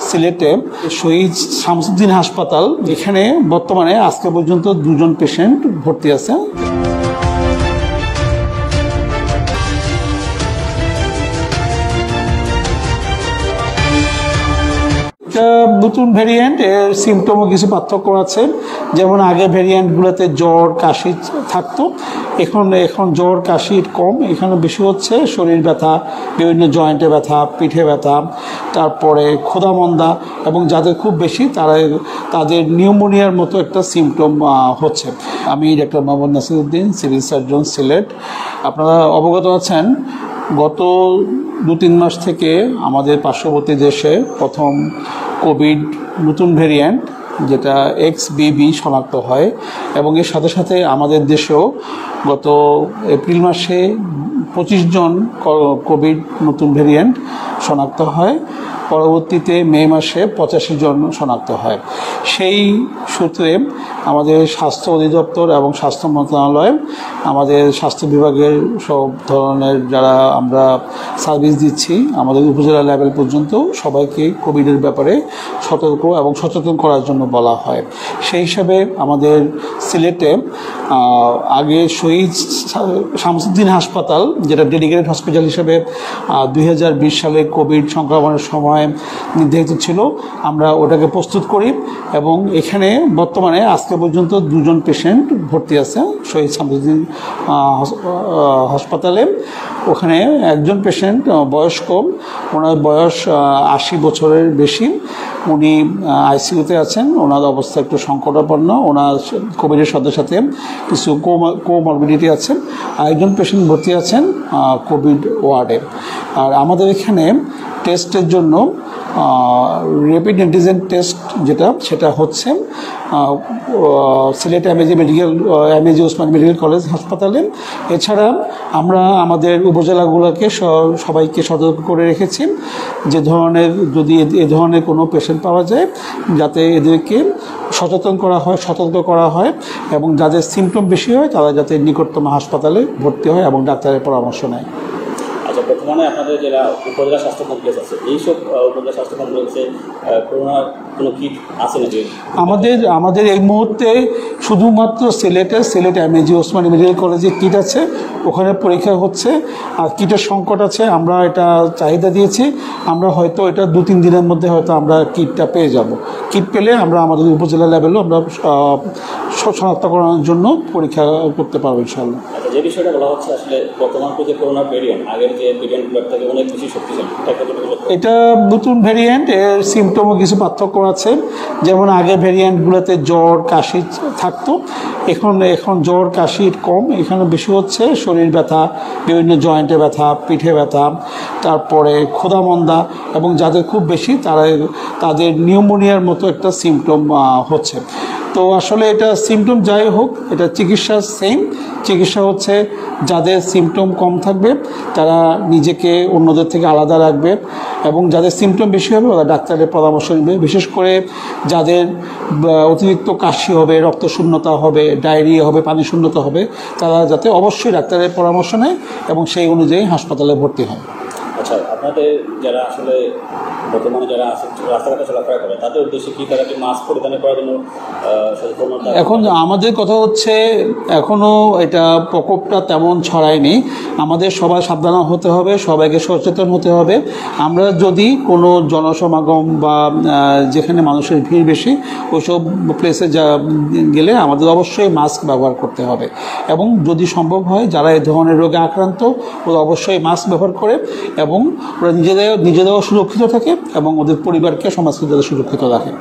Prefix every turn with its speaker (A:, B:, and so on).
A: সিলেটে শহীদ শামসুদ্দিন হাসপাতাল, এখানে বর্তমানে আজকে পর্যন্ত 2 জন পেশেন্ট ভর্তি আছে। নতুন ভ্যারিয়েন্ট, এর সিমটমও কিছু পার্থক্য আছে। যেমন আগে ভ্যারিয়েন্টগুলোতে জ্বর কাশি থাকতো, এখন জ্বর কাশি কম, এখানে বেশি হচ্ছে শরীর ব্যথা, বিভিন্ন জয়েন্টে ব্যথা, পিঠে ব্যথা, তারপরে ক্ষুধামন্দা, এবং যাদের খুব বেশি তাদের নিউমোনিয়ার মতো একটা সিমটম হচ্ছে। আমি doctor Mohammad Nasiruddin, civil surgeon, Sylhet. আপনারা অবগত আছেন, গত 2-3 মাস থেকে আমাদের পার্শ্ববর্তী দেশে প্রথম কোভিড নতুন ভ্যারিয়েন্ট যেটা XBB শনাক্ত হয়, এবং এর সাথে সাথে আমাদের দেশেও গত এপ্রিল মাসে 25 জন কোভিড নতুন ভ্যারিয়েন্ট শনাক্ত হয়। পরবর্তীতে মে মাসে 85 জন শনাক্ত হয়। সেই সূত্রে আমাদের স্বাস্থ্য অধিদপ্তর এবং স্বাস্থ্য মন্ত্রণালয় আমাদের স্বাস্থ্য বিভাগের সব ধরনের যারা আমরা সার্ভিস দিচ্ছি আমাদের উপজেলা লেভেল পর্যন্ত সবাইকে কোভিডের ব্যাপারে সতর্ক এবং সচেতন করার জন্য বলা হয়। সেই হিসাবে আমাদের সিলেটে আগে শহীদ শামসুদ্দিন হাসপাতাল, যেটা ডেডিকেটেড হসপিটাল হিসেবে 2020 সালে কোভিড সংক্রমণের সময় নির্ধারিত ছিল, আমরা ওটাকে প্রস্তুত করি, এবং এখানে বর্তমানে আজকে পর্যন্ত 2 জন পেশেন্ট ভর্তি আছে শহীদ শামসুদ্দিন হাসপাতালে। ওখানে একজন পেশেন্ট বয়স্ক, ওনার বয়স 80 বছরের বেশি, উনি আইসিইউতে আছেন, ওনার অবস্থা একটু সংকটাপন্ন, ওনার কোভিডের সাথে সাথে কিছু কোমরবিডিটি আছে। আরেকজন পেশেন্ট ভর্তি আছেন কোভিড ওয়ার্ডে। আর আমাদের এখানে টেস্টের জন্য র্যাপিড অ্যান্টিজেন টেস্ট সেটা হচ্ছে Sylhet MAG Osman medical college হাসপাতালে। এছাড়া আমরা আমাদের উপজেলাগুলোকে সবাইকে সতর্ক করে রেখেছি যে যদি এ ধরনের কোনো পেশেন্ট পাওয়া যায় যাতে এদেরকে সচেতন করা হয়, সতর্ক করা হয়, এবং যাদের সিমটম বেশি হয় তারা যাতে নিকটতম হাসপাতালে ভর্তি হয় এবং ডাক্তারের পরামর্শ নেয়।
B: আচ্ছা, বর্তমানে আপনাদের যারা উপজেলা স্বাস্থ্য কমপ্লেক্স আছে, এইসব উপজেলা স্বাস্থ্য কমপ্লেক্সে করোনার কোনো কিট আছে নাকি?
A: আমাদের এই মুহূর্তে শুধুমাত্র সিলেট এমএজি ওসমানী মেডিকেল কলেজে কিট আছে, ওখানে পরীক্ষা হচ্ছে, আর কিটের সংকট আছে। আমরা এটা চাহিদা দিয়েছি, আমরা হয়তো এটা 2-3 দিনের মধ্যে হয়তো আমরা কিটটা পেয়ে যাব। কিট পেলে আমরা আমাদের উপজেলা লেভেলেও আমরা শনাক্তকরণের জন্য পরীক্ষা করতে পারবো ইনশাআল্লাহ।
B: আচ্ছা, যে বিষয়টা বলা হচ্ছে আসলে বর্তমান যে করোনা ভ্যারিয়েন্ট আগের যে ভ্যারিয়েন্টগুলোর থেকে অনেক বেশি শক্তিশালী,
A: এটা নতুন ভ্যারিয়েন্ট, এর সিমটমও কিছু পার্থক্য আছে। যেমন আগে ভ্যারিয়েন্টগুলোতে জ্বর কাশি থাকতো, এখন জ্বর কাশি কম, এখানে বেশি হচ্ছে শরীর ব্যথা, বিভিন্ন জয়েন্টে ব্যথা, পিঠে ব্যথা, তারপরে ক্ষুধামন্দা, এবং যাদের খুব বেশি তাদের নিউমোনিয়ার মতো একটা সিমটম হচ্ছে। তো আসলে এটা সিমটম যাই হোক, এটা চিকিৎসা সেম। চিকিৎসা হচ্ছে যাদের সিমটম কম থাকবে তারা নিজেকে অন্যদের থেকে আলাদা রাখবে, এবং যাদের সিমটম বেশি হবে ওরা ডাক্তারের পরামর্শ নেবে। বিশেষ করে যাদের অতিরিক্ত কাশি হবে, রক্তশূন্যতা হবে, ডায়রিয়া হবে, পানি শূন্যতা হবে, তারা যাতে অবশ্যই ডাক্তারের পরামর্শ নেয় এবং সেই অনুযায়ী হাসপাতালে ভর্তি হয়।
B: আচ্ছা, আপনাদের যারা আসলে বর্তমানে যারা রাস্তাঘাটে চলাফেরা করে তাদের উদ্দেশ্যে কি তারা কি মাস্ক পরিধান করার জন্য
A: এখন আমাদের কথা হচ্ছে এখনও এটা প্রকোপটা তেমন ছড়ায়নি, আমাদের সবাই সাবধান হতে হবে, সবাইকে সচেতন হতে হবে। আমরা যদি কোনো জনসমাগম বা যেখানে মানুষের ভিড় বেশি ওইসব প্লেসে গেলে আমাদের অবশ্যই মাস্ক ব্যবহার করতে হবে, এবং যদি সম্ভব হয় যারা এই ধরনের রোগে আক্রান্ত ওরা অবশ্যই মাস্ক ব্যবহার করে, এবং ওরা নিজেরাও সুরক্ষিত থাকে এবং ওদের পরিবারকে, সমাজকে যাতে সুরক্ষিত রাখে।